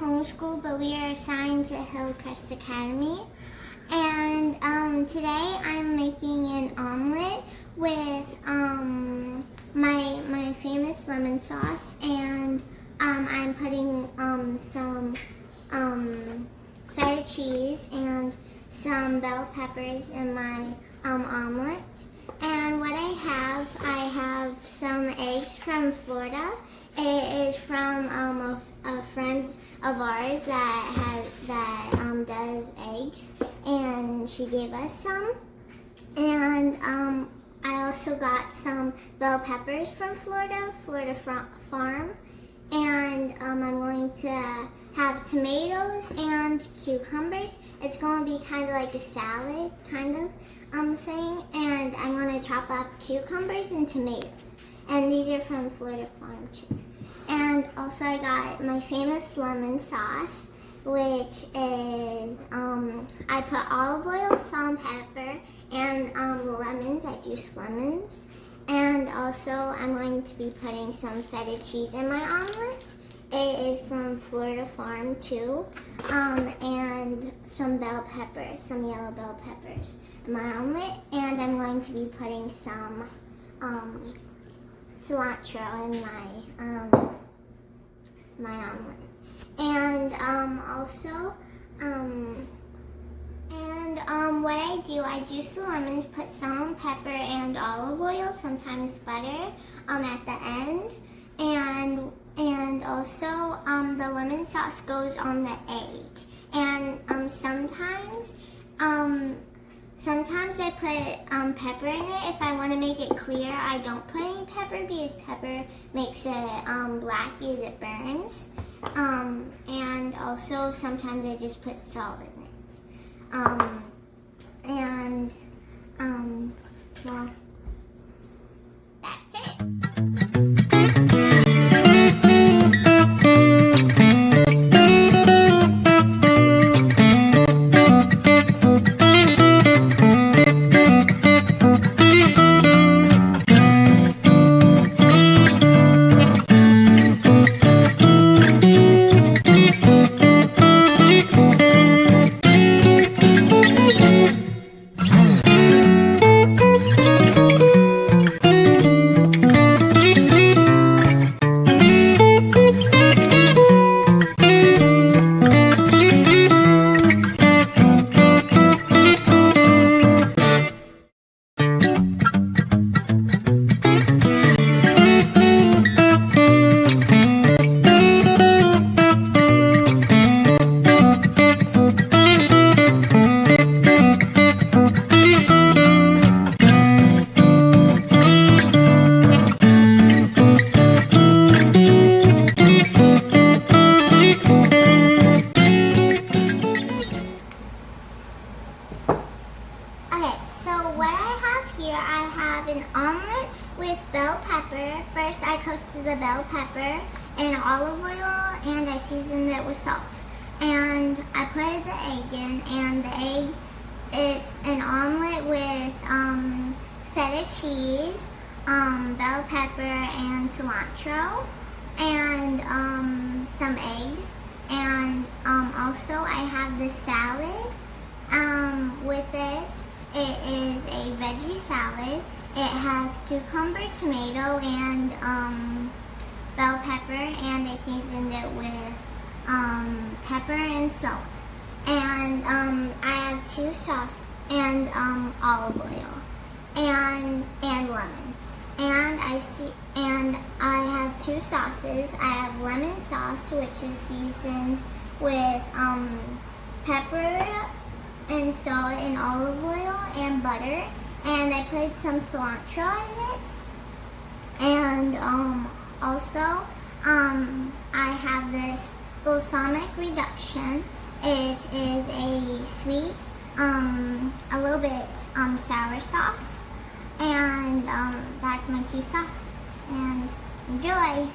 homeschool, but we are assigned to Hillcrest Academy. And today I'm making an omelet with my famous lemon sauce, and I'm putting some feta cheese and some bell peppers in my omelet. And what I have some eggs from Florida. It is from a friend of ours that does eggs, and she gave us some. And I also got some bell peppers from Florida Farm. And I'm going to have tomatoes and cucumbers. It's going to be kind of like a salad kind of thing. And I'm going to chop up cucumbers and tomatoes. And these are from Florida Farm too. And also I got my famous lemon sauce, which is, I put olive oil, salt, and pepper, and lemons. I juice lemons. And also I'm going to be putting some feta cheese in my omelet. It is from Florida Farm too. And some bell peppers, some yellow bell peppers in my omelet. And I'm going to be putting some cilantro in my omelet. And also what I do, I juice the lemons, put salt, pepper, and olive oil, sometimes butter, at the end. And also the lemon sauce goes on the egg. And sometimes I put pepper in it. If I want to make it clear, I don't put any pepper because pepper makes it black because it burns. And also sometimes I just put salt in it. Well, that's it. So what I have here, I have an omelet with bell pepper. First I cooked the bell pepper in olive oil and I seasoned it with salt. And I put the egg in, and the egg, it's an omelet with feta cheese, bell pepper, and cilantro, and some eggs. And also I have the salad with it. It is a veggie salad. It has cucumber, tomato, and bell pepper, and I seasoned it with pepper and salt. And I have two sauce and olive oil and lemon. And I have two sauces. I have lemon sauce, which is seasoned with pepper and salt and olive oil and butter, and I put some cilantro in it. And also I have this balsamic reduction. It is a sweet, a little bit sour sauce, and that's my two sauces. And enjoy!